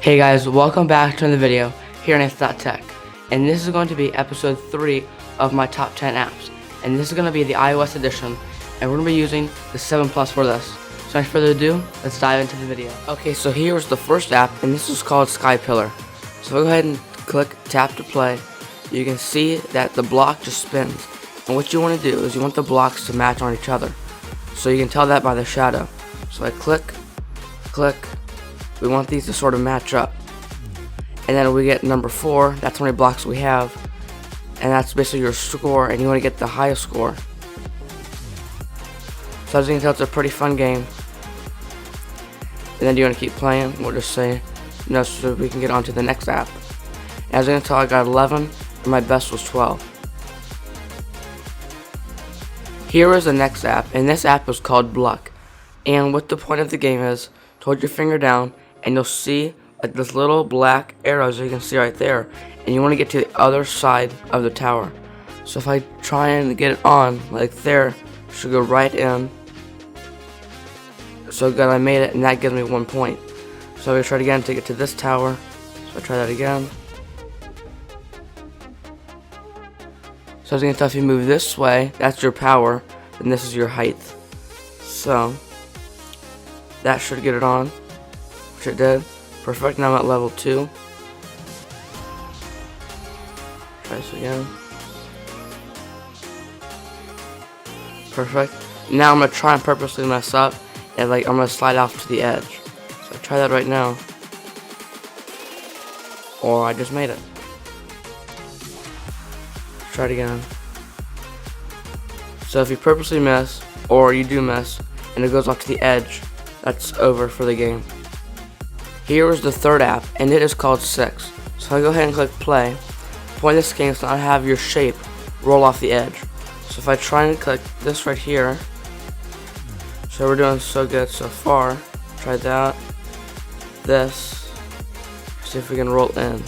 Hey guys, welcome back to another video here on Anth.Tech, and this is going to be episode 3 of my top 10 apps, and this is going to be the iOS edition, and we're going to be using the 7 Plus for this. So without further ado, let's dive into the video. Okay, so here's the first app, and this is called Sky Pillar. So go ahead and click tap to play. You can see that the block just spins, and what you want to do is you want the blocks to match on each other. So you can tell that by the shadow. So I click, we want these to sort of match up, and then we get number 4. That's how many blocks we have, and that's basically your score, and you want to get the highest score. So as you can tell, it's a pretty fun game, and then you want to keep playing. We'll just say no so we can get on to the next app. As you can tell, I got 11 and my best was 12. Here is the next app, and this app is called Bluck, and what the point of the game is, hold your finger down and you'll see like this little black arrows you can see right there, and you want to get to the other side of the tower. So if I try and get it on like there, it should go right in. So good, I made it, and that gives me 1 point. So I'm going to try it again to get to this tower. So I try that again. So as you can tell, if you move this way, that's your power, and this is your height. So that should get it on, which it did. Perfect, now I'm at level 2. Try this again. Perfect. Now I'm going to try and purposely mess up, and I'm going to slide off to the edge. So I try that right now. Or I just made it. Try it again. So if you purposely miss, or you do miss, and it goes off to the edge, that's over for the game. Here is the third app, and it is called 6. So I go ahead and click play. The point of this game is to not have your shape roll off the edge. So if I try and click this right here, so we're doing so good so far. Try that. This. See if we can roll in.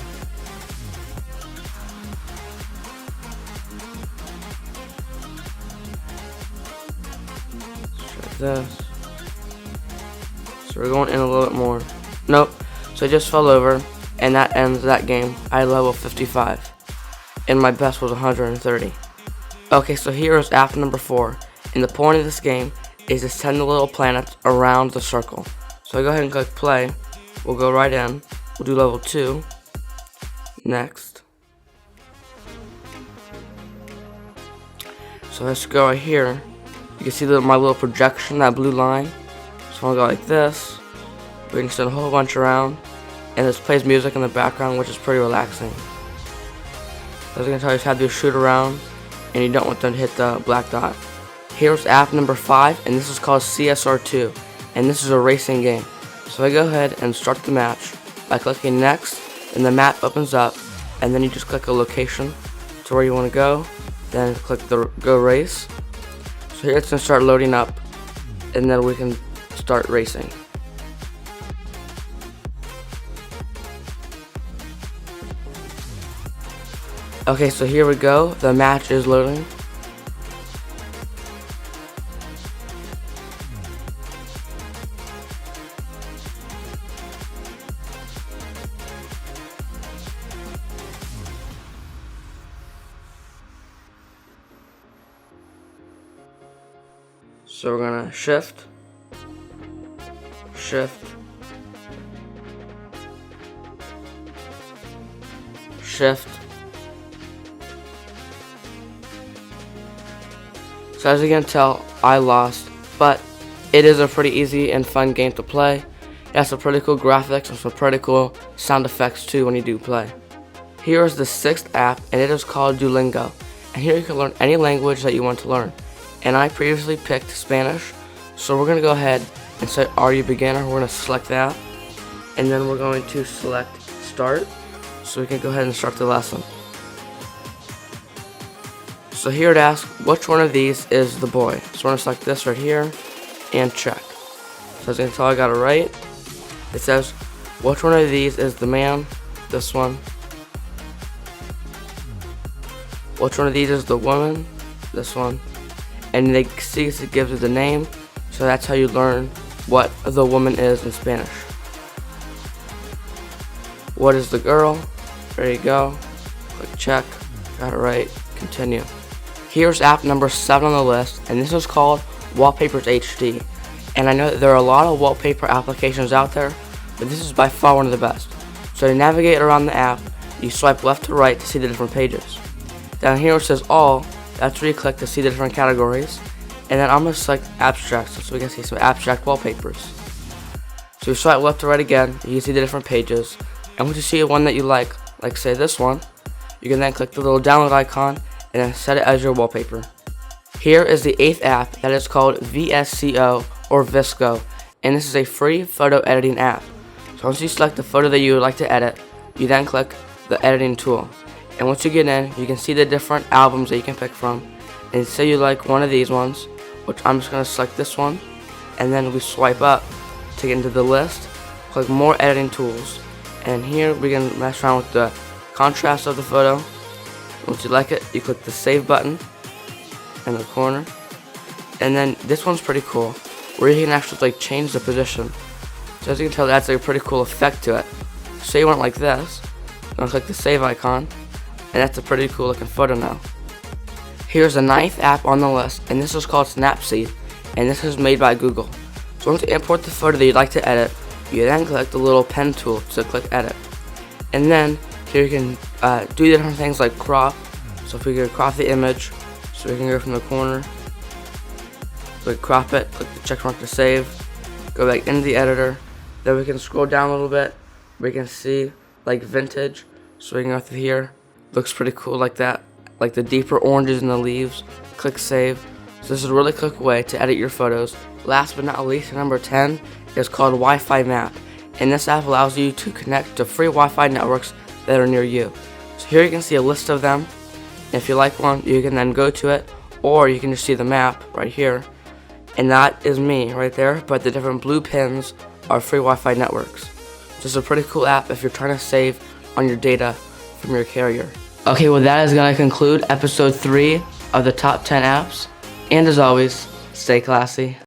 Let's try this. So we're going in a little bit more. Nope. So I just fell over, and that ends that game. I had level 55, and my best was 130. Okay, so here is app number 4, and the point of this game is to send the little planets around the circle. So I go ahead and click play. We'll go right in. We'll do level 2. Next. So let's go right here. You can see my little projection, that blue line. So I'll go like this. We can send a whole bunch around, and this plays music in the background, which is pretty relaxing. As I can tell, you just have to shoot around, and you don't want them to hit the black dot. Here's app number 5, and this is called CSR2, and this is a racing game. So I go ahead and start the match by clicking next, and the map opens up, and then you just click a location to where you want to go, then click the go race. So here it's going to start loading up, and then we can start racing. Okay, so here we go. The match is loading. So we're gonna shift, shift, shift. So as you can tell, I lost, but it is a pretty easy and fun game to play. It has some pretty cool graphics and some pretty cool sound effects too when you do play. Here is the 6th app, and it is called Lingo. And here you can learn any language that you want to learn. And I previously picked Spanish, so we're going to go ahead and say, are you beginner? We're going to select that, and then we're going to select start, so we can go ahead and start the lesson. So here it asks, which one of these is the boy? So we're going to select this right here, and check. So as you can tell, I got it right. It says, which one of these is the man? This one. Which one of these is the woman? This one. And they see it gives it the name, so that's how you learn what the woman is in Spanish. What is the girl? There you go. Click check. Got it right. Continue. Here's app number 7 on the list, and this is called Wallpapers HD. And I know that there are a lot of wallpaper applications out there, but this is by far one of the best. So to navigate around the app, you swipe left to right to see the different pages. Down here it says all, that's where you click to see the different categories. And then I'm going to select abstract, so we can see some abstract wallpapers. So you swipe left to right again, you can see the different pages. And once you see one that you like say this one, you can then click the little download icon and then set it as your wallpaper. Here is the 8th app that is called VSCO or VSCO, and this is a free photo editing app. So once you select the photo that you would like to edit, you then click the editing tool. And once you get in, you can see the different albums that you can pick from. And say you like one of these ones, which I'm just going to select this one, and then we swipe up to get into the list, click more editing tools, and here we can mess around with the contrast of the photo. Once you like it, you click the save button in the corner, and then this one's pretty cool, where you can actually change the position. So as you can tell, that's a pretty cool effect to it. So you want it like this, I'm going to click the save icon, and that's a pretty cool looking photo now. Here's the 9th app on the list, and this is called SnapSee, and this is made by Google. So once you import the photo that you'd like to edit, you then click the little pen tool to click edit. And then here you can do different things like crop. So if we could crop the image, so we can go from the corner, click crop it, click the check mark to save, go back into the editor, then we can scroll down a little bit, we can see like vintage, so we can go through here, looks pretty cool like that, like the deeper oranges in the leaves, click save. So this is a really quick way to edit your photos. Last but not least, number 10 is called Wi-Fi Map, and this app allows you to connect to free Wi-Fi networks that are near you. So here you can see a list of them. If you like one, you can then go to it, or you can just see the map right here, and that is me right there, but the different blue pins are free Wi-Fi networks. This is a pretty cool app if you're trying to save on your data from your carrier. Okay, well that is going to conclude episode 3 of the top 10 apps, and as always, stay classy.